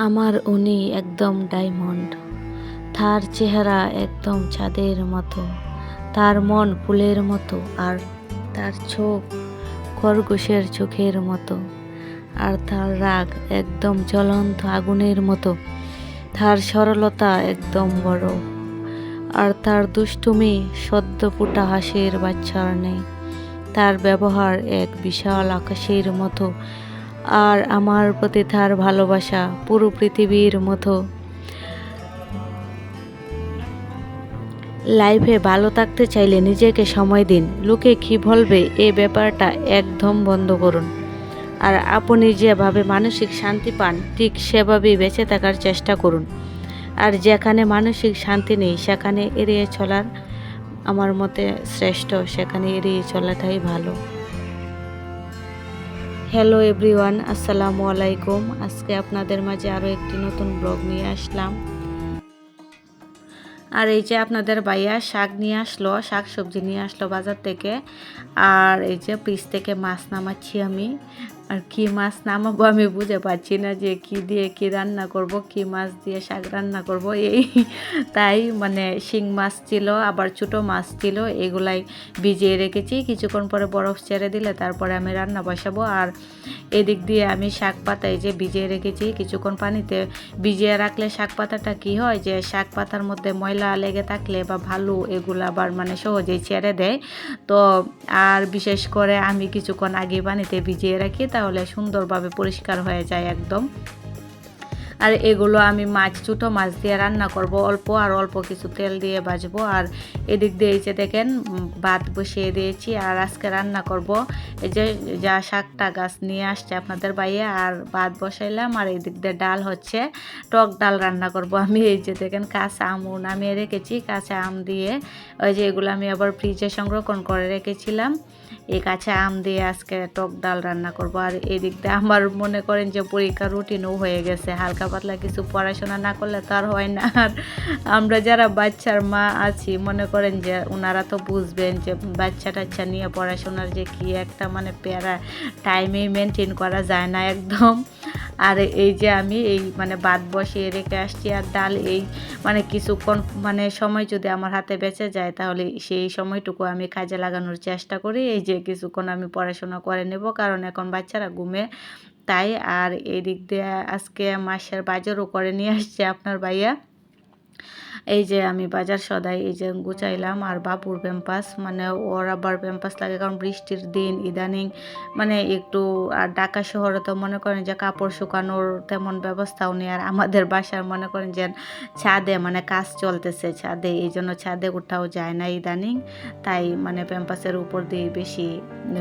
আমার উনি একদম ডায়মন্ড, তার চেহারা একদম চাঁদের মতো, তার মন ফুলের মতো, আর তার চোখ খরগোশের চোখের মতো, আর তার রাগ একদম জ্বলন্ত আগুনের মতো, তার সরলতা একদম বড়, আর তার দুষ্টুমি সদ্য ফোটা হাসির বাচ্চার নেই। তার ব্যবহার এক বিশাল আকাশের মতো, আর আমার প্রতি তার ভালোবাসা পুরো পৃথিবীর মতো। লাইফে ভালো থাকতে চাইলে নিজেকে সময় দিন, লোকে কী বলবে এই ব্যাপারটা একদম বন্ধ করুন। আর আপনি যেভাবে মানসিক শান্তি পান ঠিক সেভাবেই বেঁচে থাকার চেষ্টা করুন। আর যেখানে মানসিক শান্তি নেই সেখানে এড়িয়ে চলার আমার মতে শ্রেষ্ঠ, সেখানে এড়িয়ে চলাটাই ভালো। হ্যালো এভরিওয়ান, আসসালামু আলাইকুম। আজকে আপনাদের মাঝে আরও একটি নতুন ব্লগ নিয়ে আসলাম। আর এই যে আপনাদের ভাইয়া শাক নিয়ে আসলো, শাক সবজি নিয়ে আসলো বাজার থেকে। আর এই যে ফ্রিজ থেকে মাছ নামাচ্ছি আমি। আর কি মাছ নামাবো আমি বুঝে পাচ্ছি না যে কি দিয়ে কি রান্না করব, কি মাছ দিয়ে শাক রান্না করব। এই তাই মানে শিং মাছ ছিল, আবার ছোটো মাছ ছিল, এগুলাই ভিজিয়ে রেখেছি। কিছুক্ষণ পরে বরফ ছেড়ে দিলে তারপরে আমি রান্না বসাবো। আর এদিক দিয়ে আমি শাক পাতা এই যে ভিজিয়ে রেখেছি। কিছুক্ষণ পানিতে ভিজিয়ে রাখলে শাক পাতাটা কী হয় যে শাক পাতার মধ্যে ময়লা লেগে থাকলে বা ভালো এগুলো আবার মানে সহজেই ছেড়ে দেয়। তো আর বিশেষ করে আমি কিছুক্ষণ আগে পানিতে ভিজিয়ে রাখি, তাহলে সুন্দরভাবে পরিষ্কার হয়ে যায় একদম। আর এগুলো আমি ছোটো মাছ দিয়ে রান্না করব, অল্প কিছু তেল দিয়ে ভাজবো। আর এদিক দিয়ে এই যে দেখেন ভাত বসিয়ে দিয়েছি। আর আজকে রান্না করব এই যে যা শাকটা গাছ নিয়ে আসছে আপনাদের বাইরে, আর ভাত বসাইলাম। আর এদিক দিয়ে ডাল হচ্ছে, টক ডাল রান্না করব আমি। এই যে দেখেন কাঁচা আমও নামিয়ে রেখেছি, কাঁচা আম দিয়ে ওই যে এগুলো আমি আবার ফ্রিজে সংরক্ষণ করে রেখেছিলাম। এই কাঁচা আম দিয়ে আজকে টক ডাল রান্না করব। আর এদিক দিয়ে আমার মনে করেন যে পরীক্ষার রুটিনও হয়ে গেছে, হালকা পাতলা কিছু পড়াশোনা না করলে তো আর হয় না। আর আমরা যারা বাচ্চার মা আছি মনে করেন যে ওনারা তো বুঝবেন যে বাচ্চা টাচ্চা নিয়ে পড়াশোনার যে কি একটা মানে প্যারা, টাইমেই মেনটেন করা যায় না একদম। আর এই যে আমি এই মানে ভাত বসিয়ে রেখে আসছি, আর ডাল এই মানে কিছুক্ষণ মানে সময় যদি আমার হাতে বেঁচে যায় তাহলে সেই সময়টুকু আমি কাজে লাগানোর চেষ্টা করি। এই যে কিছুক্ষণ আমি পড়াশোনা করে নেব, কারণ এখন বাচ্চারা ঘুমে তাই। আর এই দিক দিয়ে আজকে মাসের বাজারও করে নিয়ে আসছে আপনার ভাইয়া। এই যে আমি বাজার সদাই এই যে গুছাইলাম। আর বাবুর প্যাম্পাস মানে ওর আবার প্যাম্পাস লাগে, কারণ বৃষ্টির দিন ইদানিং মানে একটু। আর ঢাকা শহরে তো মনে করেন যে কাপড় শুকানোর তেমন ব্যবস্থাও নেই। আর আমাদের বাসার মনে করেন যে ছাদে মানে কাজ চলতেছে ছাদে, এই জন্য ছাদে উঠাও যায় না ইদানিং। তাই মানে প্যাম্পাসের উপর দিয়ে বেশি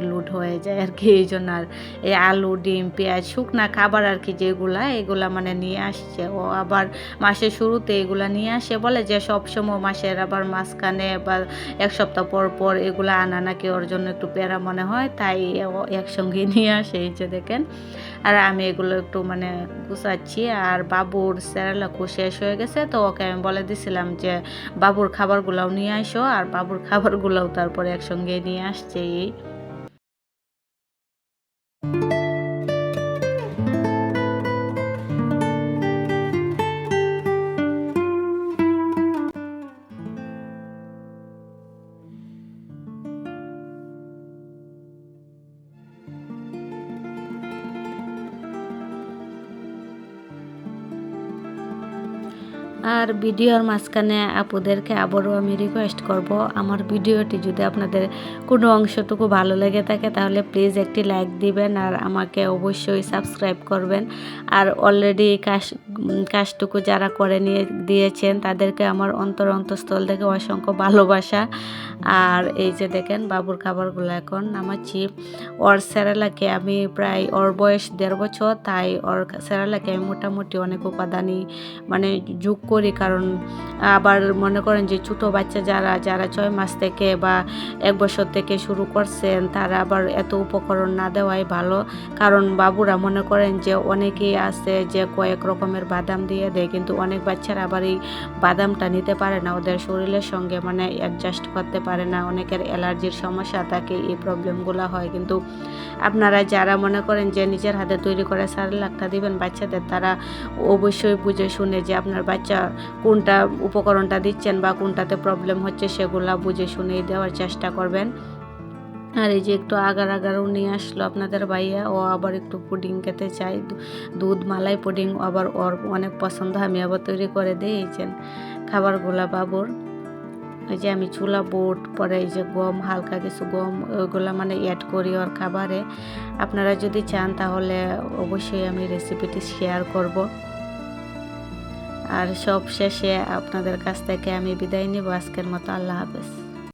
লুট হয়ে যায় আর কি। এই জন্য আর এই আলু ডিম পেঁয়াজ শুকনা খাবার আর কি যেগুলা এগুলা মানে নিয়ে আসছে ও। আবার মাসের শুরুতে এগুলা নিয়ে আসে, বলে যে সবসময় মাসের আবার মাঝখানে বা এক সপ্তাহ পর পর এগুলো আনা নাকি ওর জন্য একটু প্যারা মনে হয়, তাই ও একসঙ্গে নিয়ে আসে। এই যে দেখেন। আর আমি এগুলো একটু মানে গুছাচ্ছি। আর বাবুর স্যারেলাকও শেষ হয়ে গেছে, তো ওকে আমি বলে দিছিলাম যে বাবুর খাবারগুলোও নিয়ে আসো। আর বাবুর খাবারগুলোও তারপরে একসঙ্গে নিয়ে আসছে। আর ভিডিওর মাঝখানে আপুদেরকে আবারও আমি রিকোয়েস্ট করব, আমার ভিডিওটি যদি আপনাদের কোনো অংশটুকু ভালো লেগে থাকে তাহলে প্লিজ একটি লাইক দিবেন, আর আমাকে অবশ্যই সাবস্ক্রাইব করবেন। আর অলরেডি কাজটুকু যারা করে নিয়ে দিয়েছেন তাদেরকে আমার অন্তঃস্থল থেকে অসংখ্য ভালোবাসা। আর এই যে দেখেন বাবুর খাবারগুলো এখন নামাচ্ছি। ওর স্যারেলাকে আমি প্রায়, ওর বয়স 1.5 বছর, তাই ওর স্যারেলাকে আমি মোটামুটি অনেক উপাদানই মানে যোগ করি। কারণ আবার মনে করেন যে ছোটো বাচ্চা যারা 6 মাস থেকে বা 1 বছর থেকে শুরু করছেন তারা আবার এত উপকরণ না দেওয়াই ভালো। কারণ বাবুরা মনে করেন যে অনেকেই আছে যে কয়েক রকমের বাদাম দিয়ে দেয়, কিন্তু অনেক বাচ্চারা আবার এই বাদামটা নিতে পারে না, ওদের শরীরের সঙ্গে মানে অ্যাডজাস্ট করতে পারে না, অনেকের অ্যালার্জির সমস্যা থাকে, এই প্রবলেমগুলো হয়। কিন্তু আপনারা যারা মনে করেন যে নিজের হাতে তৈরি করে সারেলাকটা দিবেন বাচ্চাদের, তারা অবশ্যই বুঝে শুনে যে আপনার বাচ্চা কোনটা উপকরণটা দিচ্ছেন বা কোনটাতে প্রবলেম হচ্ছে সেগুলা বুঝে শুনেই দেওয়ার চেষ্টা করবেন। আর এই যে একটু আগার আগারও নিয়ে আসলো আপনাদের ভাইয়া, ও আবার একটু পুডিং খেতে চাই, দুধ মালাই পুডিং আবার ওর অনেক পছন্দ, আমি আবার তৈরি করে দিই। এই যে খাবারগুলা বাবুর, এই যে আমি চুলা বুট, পরে এই যে গম, হালকা কিছু গম, ওইগুলা মানে অ্যাড করি ওর খাবারে। আপনারা যদি চান তাহলে অবশ্যই আমি রেসিপিটি শেয়ার করব। আর সব শেষে আপনাদের কাছ থেকে আমি বিদায় নিব আজকের মতো। আল্লাহ হাফেজ।